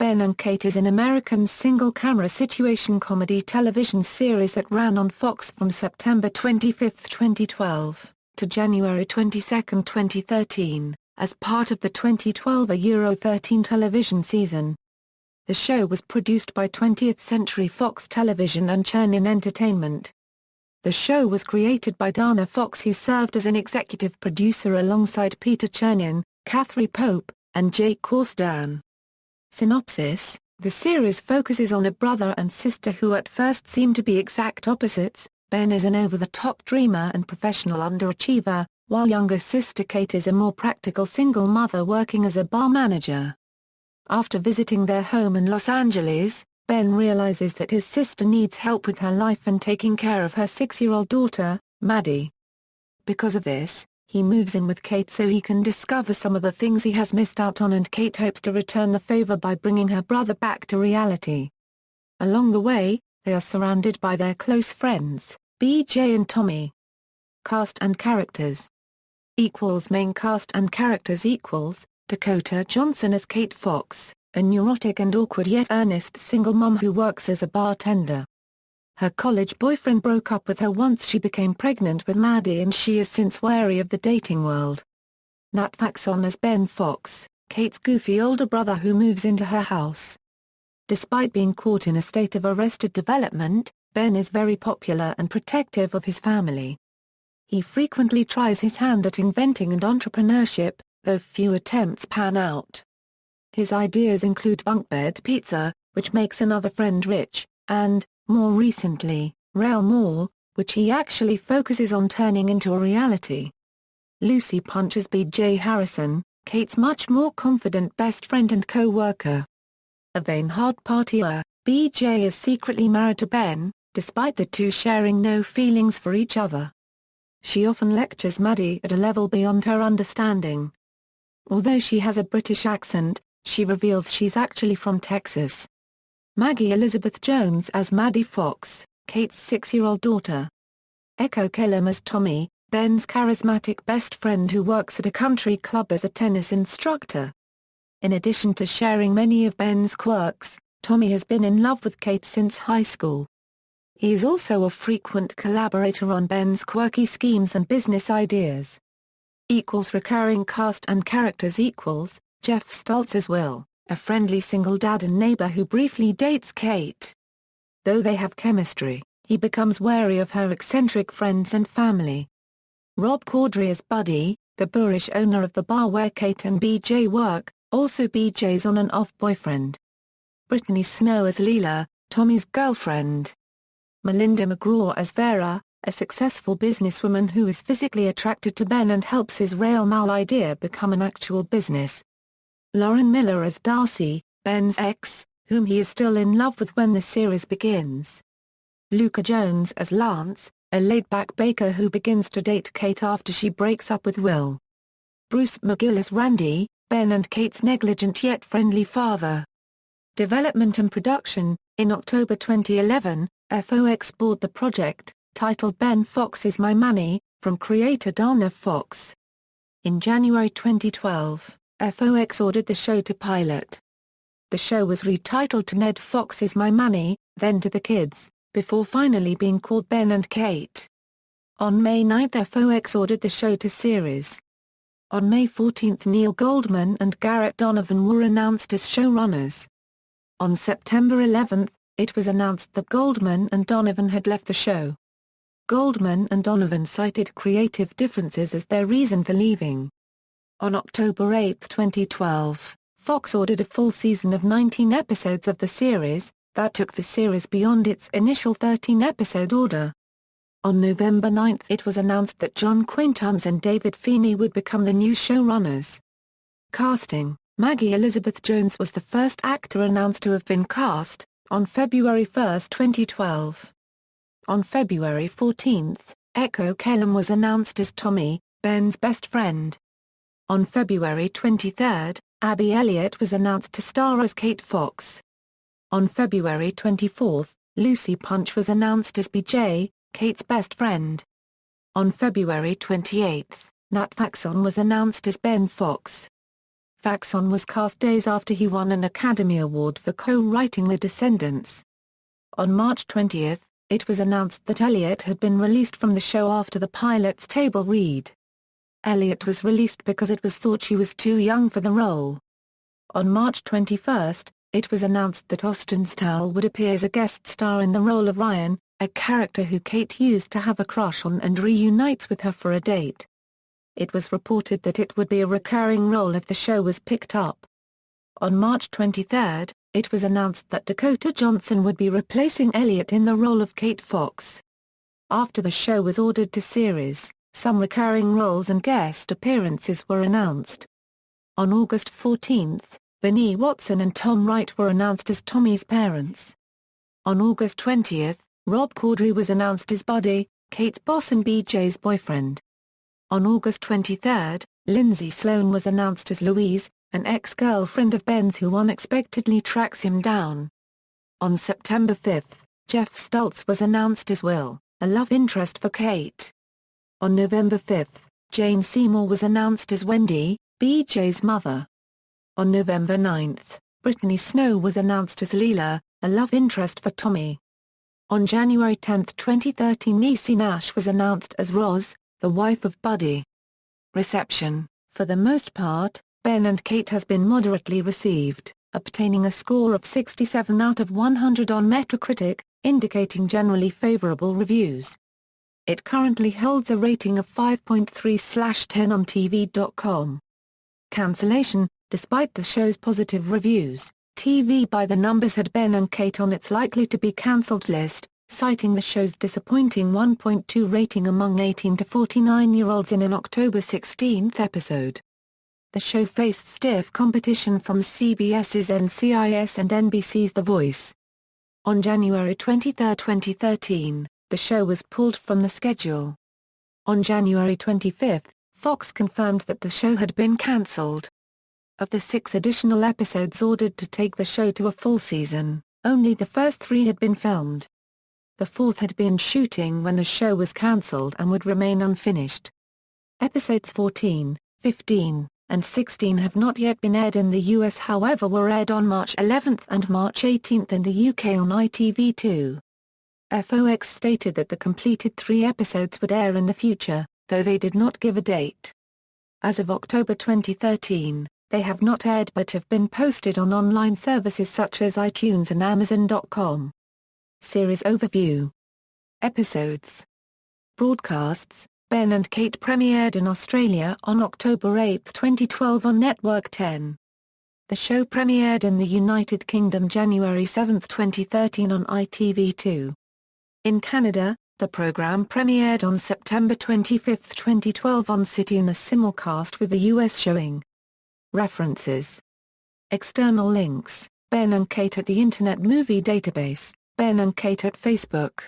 Ben and Kate is an American single-camera situation comedy television series that ran on Fox from September 25, 2012, to January 22, 2013, as part of the 2012 Euro 13 television season. The show was produced by 20th Century Fox Television and Chernin Entertainment. The show was created by Dana Fox, who served as an executive producer alongside Peter Chernin, Katherie Pope, and Jake Kasdan. Synopsis: the series focuses on a brother and sister who at first seem to be exact opposites. Ben is an over-the-top dreamer and professional underachiever, while younger sister Kate is a more practical single mother working as a bar manager. After visiting their home in Los Angeles, Ben realizes that his sister needs help with her life and taking care of her 6-year-old daughter, Maddie. Because of this, he moves in with Kate so he can discover some of the things he has missed out on, and Kate hopes to return the favor by bringing her brother back to reality. Along the way, they are surrounded by their close friends, BJ and Tommy. Cast and characters. Main cast and characters Dakota Johnson as Kate Fox, a neurotic and awkward yet earnest single mom who works as a bartender. Her college boyfriend broke up with her once she became pregnant with Maddie, and she is since wary of the dating world. Nat Faxon as Ben Fox, Kate's goofy older brother who moves into her house. Despite being caught in a state of arrested development, Ben is very popular and protective of his family. He frequently tries his hand at inventing and entrepreneurship, though few attempts pan out. His ideas include bunk bed pizza, which makes another friend rich, and, more recently, Rail Mall, which he actually focuses on turning into a reality. Lucy Punch as B.J. Harrison, Kate's much more confident best friend and co-worker. A vain hard partier, B.J. is secretly married to Ben, despite the two sharing no feelings for each other. She often lectures Maddie at a level beyond her understanding. Although she has a British accent, she reveals she's actually from Texas. Maggie Elizabeth Jones as Maddie Fox, Kate's 6-year-old daughter. Echo Kellum as Tommy, Ben's charismatic best friend who works at a country club as a tennis instructor. In addition to sharing many of Ben's quirks, Tommy has been in love with Kate since high school. He is also a frequent collaborator on Ben's quirky schemes and business ideas. Recurring cast and characters Jeff Stoltz as Will, a friendly single dad and neighbor who briefly dates Kate. Though they have chemistry, he becomes wary of her eccentric friends and family. Rob Corddry as Buddy, the boorish owner of the bar where Kate and BJ work, also BJ's on and off boyfriend. Brittany Snow as Leela, Tommy's girlfriend. Melinda McGraw as Vera, a successful businesswoman who is physically attracted to Ben and helps his Rail Mall idea become an actual business. Lauren Miller as Darcy, Ben's ex, whom he is still in love with when the series begins. Luca Jones as Lance, a laid-back baker who begins to date Kate after she breaks up with Will. Bruce McGill as Randy, Ben and Kate's negligent yet friendly father. Development and production. In October 2011, FOX bought the project, titled Ben Fox Is My Money, from creator Dana Fox. In January 2012, FOX ordered the show to pilot. The show was retitled to Ned Fox Is My Money, then to the Kids, before finally being called Ben and Kate. On May 9 FOX ordered the show to series. On May 14 Neil Goldman and Garrett Donovan were announced as showrunners. On September 11, it was announced that Goldman and Donovan had left the show. Goldman and Donovan cited creative differences as their reason for leaving. On October 8, 2012, Fox ordered a full season of 19 episodes of the series, that took the series beyond its initial 13-episode order. On November 9 it was announced that John Quintanz and David Feeney would become the new showrunners. Casting. Maggie Elizabeth Jones was the first actor announced to have been cast, on February 1, 2012. On February 14, Echo Kellum was announced as Tommy, Ben's best friend. On February 23, Abby Elliott was announced to star as Kate Fox. On February 24, Lucy Punch was announced as BJ, Kate's best friend. On February 28, Nat Faxon was announced as Ben Fox. Faxon was cast days after he won an Academy Award for co-writing The Descendants. On March 20, it was announced that Elliott had been released from the show after the pilot's table read. Elliott was released because it was thought she was too young for the role. On March 21, it was announced that Austin Stowell would appear as a guest star in the role of Ryan, a character who Kate used to have a crush on and reunites with her for a date. It was reported that it would be a recurring role if the show was picked up. On March 23, it was announced that Dakota Johnson would be replacing Elliott in the role of Kate Fox. After the show was ordered to series, some recurring roles and guest appearances were announced. On August 14, Benny Watson and Tom Wright were announced as Tommy's parents. On August 20, Rob Corddry was announced as Buddy, Kate's boss and BJ's boyfriend. On August 23, Lindsay Sloane was announced as Louise, an ex-girlfriend of Ben's who unexpectedly tracks him down. On September 5, Jeff Stultz was announced as Will, a love interest for Kate. On November 5, Jane Seymour was announced as Wendy, BJ's mother. On November 9, Brittany Snow was announced as Leela, a love interest for Tommy. On January 10, 2013, Niecy Nash was announced as Roz, the wife of Buddy. Reception: for the most part, Ben and Kate has been moderately received, obtaining a score of 67 out of 100 on Metacritic, indicating generally favorable reviews. It currently holds a rating of 5.3/10 on TV.com. Cancellation: despite the show's positive reviews, TV by the Numbers had Ben and Kate on its likely to be cancelled list, citing the show's disappointing 1.2 rating among 18 to 49-year-olds in an October 16 episode. The show faced stiff competition from CBS's NCIS and NBC's The Voice. On January 23, 2013, the show was pulled from the schedule. On January 25, Fox confirmed that the show had been cancelled. Of the 6 additional episodes ordered to take the show to a full season, only the first 3 had been filmed. The 4th had been shooting when the show was cancelled and would remain unfinished. Episodes 14, 15, and 16 have not yet been aired in the US, however were aired on March 11 and March 18 in the UK on ITV2. FOX stated that the completed 3 episodes would air in the future, though they did not give a date. As of October 2013, they have not aired but have been posted on online services such as iTunes and Amazon.com. Series overview. Episodes. Broadcasts: Ben and Kate premiered in Australia on October 8, 2012 on Network 10. The show premiered in the United Kingdom January 7, 2013 on ITV2. In Canada, the program premiered on September 25, 2012 on City and a simulcast with the US showing. References. External links: Ben and Kate at the Internet Movie Database, Ben and Kate at Facebook.